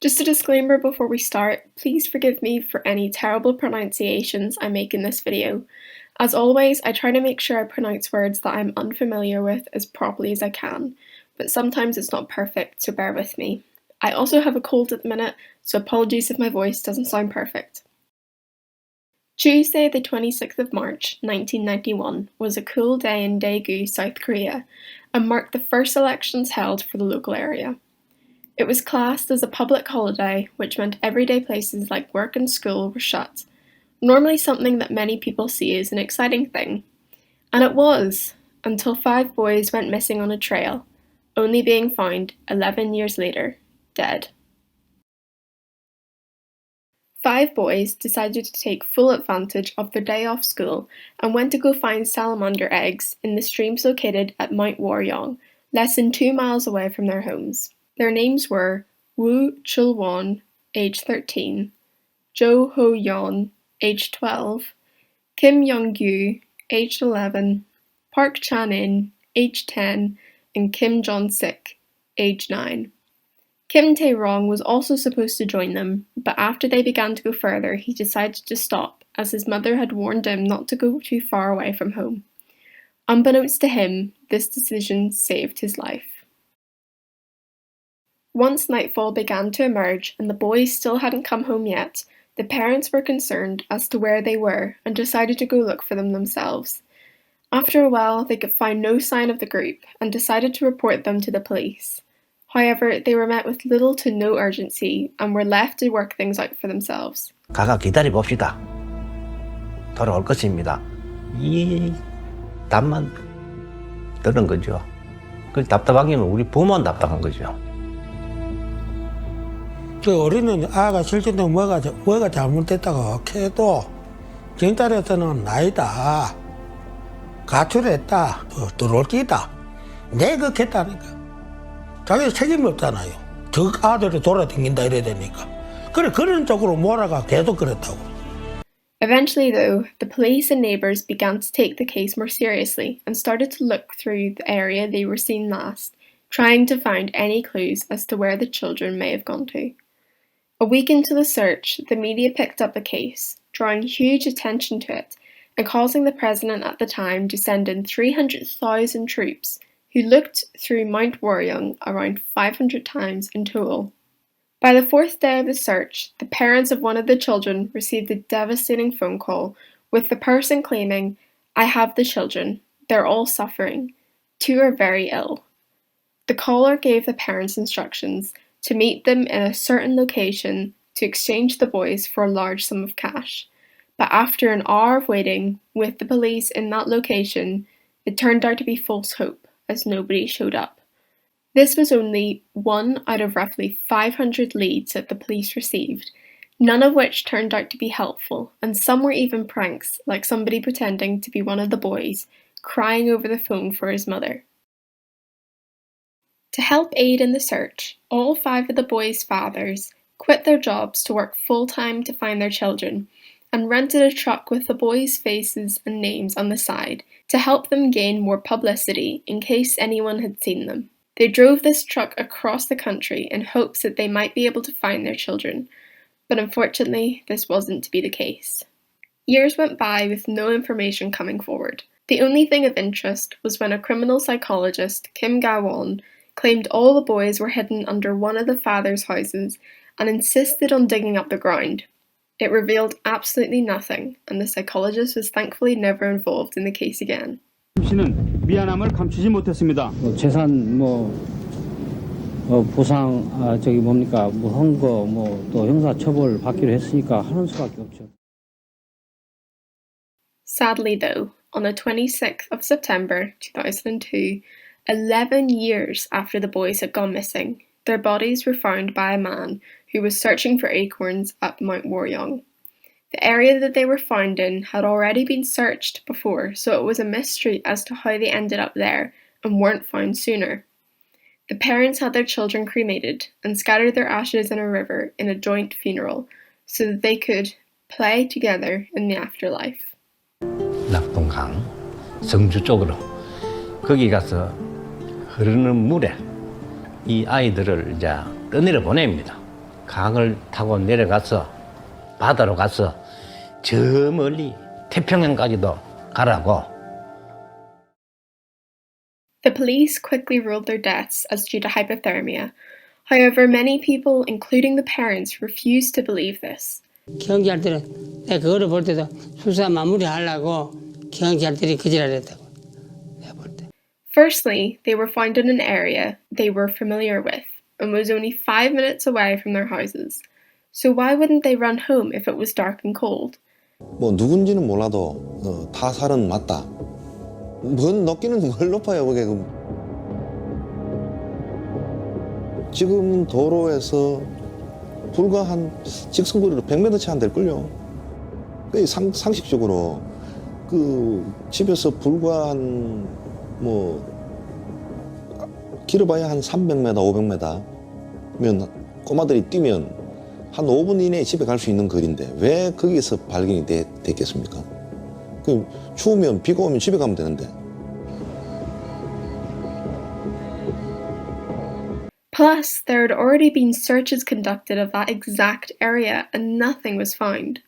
Just a disclaimer before we start, please forgive me for any terrible pronunciations I make in this video. As always, I try to make sure I pronounce words that I'm unfamiliar with as properly as I can, but sometimes it's not perfect, so bear with me. I also have a cold at the minute, so apologies if my voice doesn't sound perfect. Tuesday the 26th of March 1991 was a cool day in Daegu, South Korea, and marked the first elections held for the local area. It was classed as a public holiday, which meant everyday places like work and school were shut, normally something that many people see as an exciting thing. And it was, until 5 boys went missing on a trail, only being found 11 years later, dead. 5 boys decided to take full advantage of their day off school and went to go find salamander eggs in the streams located at Mount Waryong, less than 2 miles away from their homes. Their names were Woo Chul-won, age 13, Jo Ho-yeon, age 12, Kim Young-gyu, age 11, Park Chan-in, age 10, and Kim Jon-sik, age 9. Kim Tae-rong was also supposed to join them, but after they began to go further, he decided to stop, as his mother had warned him not to go too far away from home. Unbeknownst to him, this decision saved his life. Once nightfall began to emerge and the boys still hadn't come home yet, the parents were concerned as to where they were and decided to go look for them themselves. After a while, they could find no sign of the group and decided to report them to the police. However, they were met with little to no urgency and were left to work things out for themselves. 가가 기다려봅시다. 돌아올 것입니다. 이 답만 들은 거죠. 그 답답하기는 우리 부모는 답답한 거죠. 그 어린은 아가 실제로 뭐가 잘못됐다고 해도 경찰에서는 나이다, 가출했다, 들어올 끼다, 내가 했다니까. 자기 책임이 없잖아요. 저 아들이 돌아다닌다 이래야 되니까. 그런 쪽으로 몰아가 계속 그랬다고. Eventually, though, the police and neighbours began to take the case more seriously and started to look through the area they were seen last, trying to find any clues as to where the children may have gone to. A week into the search, the media picked up the case, drawing huge attention to it and causing the president at the time to send in 300,000 troops who looked through Mount Waryong around 500 times in total. By the 4th day of the search, the parents of one of the children received a devastating phone call with the person claiming, "I have the children. They're all suffering. 2 are very ill." The caller gave the parents instructions to meet them in a certain location to exchange the boys for a large sum of cash. But after an hour of waiting with the police in that location, it turned out to be false hope, as nobody showed up. This was only one out of roughly 500 leads that the police received, none of which turned out to be helpful, and some were even pranks, like somebody pretending to be one of the boys, crying over the phone for his mother. To help aid in the search, all 5 of the boys' fathers quit their jobs to work full-time to find their children, and rented a truck with the boys' faces and names on the side to help them gain more publicity in case anyone had seen them. They drove this truck across the country in hopes that they might be able to find their children, but unfortunately this wasn't to be the case. Years went by with no information coming forward. The only thing of interest was when a criminal psychologist, Kim Ga-won, claimed all the boys were hidden under one of the fathers' houses and insisted on digging up the ground. It revealed absolutely nothing, and the psychologist was thankfully never involved in the case again. 씨는 미안함을 감추지 못했습니다. 재산 보상 헌거 또 형사 처벌 받기로 했으니까 하는 수밖에 없죠. Sadly though, on the 26th of September 2002, 11 years after the boys had gone missing, their bodies were found by a man who was searching for acorns at Mount Waryong. The area that they were found in had already been searched before, so it was a mystery as to how they ended up there and weren't found sooner. The parents had their children cremated and scattered their ashes in a river in a joint funeral so that they could play together in the afterlife. 낙동강 성주 쪽으로 거기 가서 흐르는 물에 이 아이들을 이제 떠내려 보냅니다. 강을 타고 내려가서 바다로 가서 저 멀리 태평양까지도 가라고. The police quickly ruled their deaths as due to hypothermia. However, many people, including the parents, refused to believe this. 경찰들은 내가 그거를 볼 때도 수사 마무리하려고 경찰들이 그지랄했다고 내가 볼 때. Firstly, they were found in an area they were familiar with and was only 5 minutes away from their houses. So why wouldn't they run home if it was dark and cold? 뭐 누군지는 몰라도 타살은 맞다. 뭔 높기는 뭘 높아요 그게. 지금 도로에서 불과 한 직선거리로 100m 채 안 될걸요. 상식적으로 그 집에서 불과 한 뭐 길어봐야 한 300m, 500m면 꼬마들이 뛰면 한 5분 이내에 집에 갈 수 있는 거리인데 왜 거기서 발견이 됐겠습니까? 그 추우면 비가 오면 집에 가면 되는데. Plus, there had already been searches conducted of that exact area and nothing was found.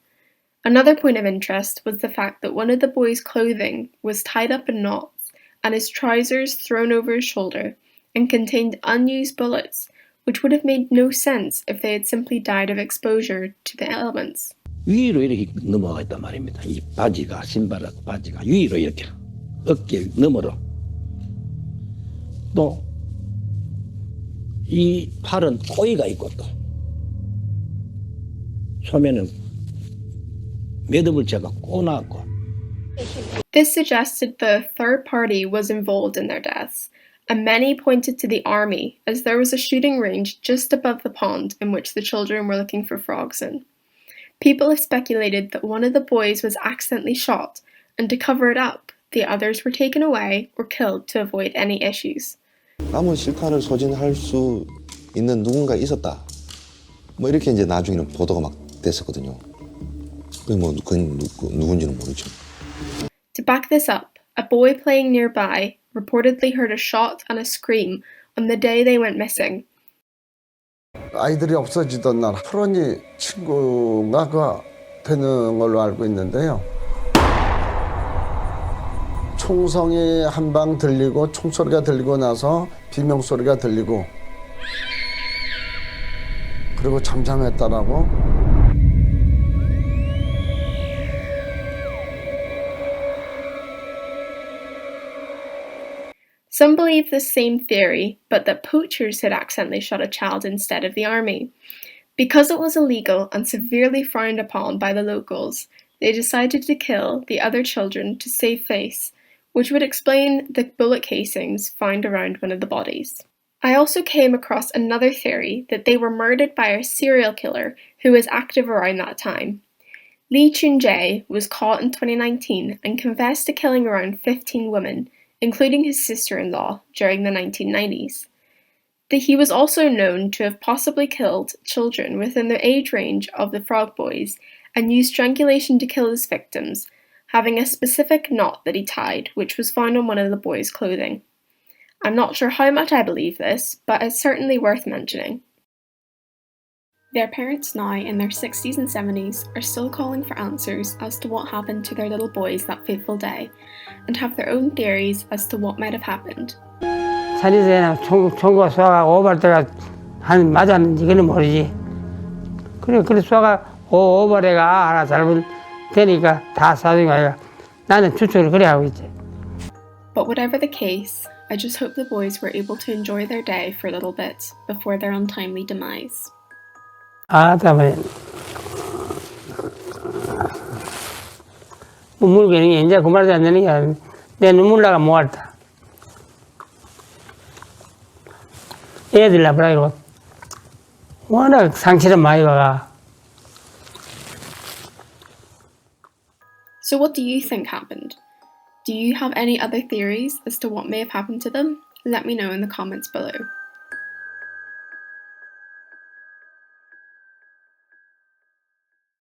Another point of interest was the fact that one of the boy's clothing was tied up in knots and his trousers thrown over his shoulder and contained unused bullets, which would have made no sense if they had simply died of exposure to the elements. 위로 이렇게 넘어가 있단 말입니다. 이 바지가, 신발 바지가 위로 이렇게 어깨 너머로. 또 이 팔은 꼬이가 있고 또 소매는 매듭을 제가 꼬놨고. This suggested the third party was involved in their deaths, and many pointed to the army as there was a shooting range just above the pond in which the children were looking for frogs in. People have speculated that one of the boys was accidentally shot, and to cover it up, the others were taken away or killed to avoid any issues. 남은 실탄을 소진할 수 있는 누군가 있었다. 뭐 이렇게 이제 나중에는 보도가 막 됐었거든요. 그건 누군지는 모르죠. To back this up, a boy playing nearby reportedly heard a shot and a scream on the day they went missing. 아이들이 없어지던 날 프로니 친구가 되는 걸로 알고 있는데요. 총성이 한 방 들리고 총소리가 들리고 나서 비명소리가 들리고 그리고 잠잠했다라고. Some believe the same theory, but that poachers had accidentally shot a child instead of the army. Because it was illegal and severely frowned upon by the locals, they decided to kill the other children to save face, which would explain the bullet casings found around one of the bodies. I also came across another theory that they were murdered by a serial killer who was active around that time. Lee Chun-jae was caught in 2019 and confessed to killing around 15 women, including his sister-in-law, during the 1990s. He was also known to have possibly killed children within the age range of the Frog Boys and used strangulation to kill his victims, having a specific knot that he tied, which was found on one of the boys' clothing. I'm not sure how much I believe this, but it's certainly worth mentioning. Their parents now, in their 60s and 70s, are still calling for answers as to what happened to their little boys that fateful day, and have their own theories as to what might have happened. 살인사나 총과 쏴가 오버때가 한 맞았는지 그는 모르지. 그래 쏴가 오버래가 하나 잘못 되니까 다 쏴준 거야. 나는 추측을 그래 하고 있지. But whatever the case, I just hope the boys were able to enjoy their day for a little bit before their untimely demise. 다음에 눈물 괜히 이제 그만하지 않으니까 내 눈물 나가 모았다. 애들 나보라 이러고 워낙 상처를 많이 받아. So what do you think happened? Do you have any other theories as to what may have happened to them? Let me know in the comments below.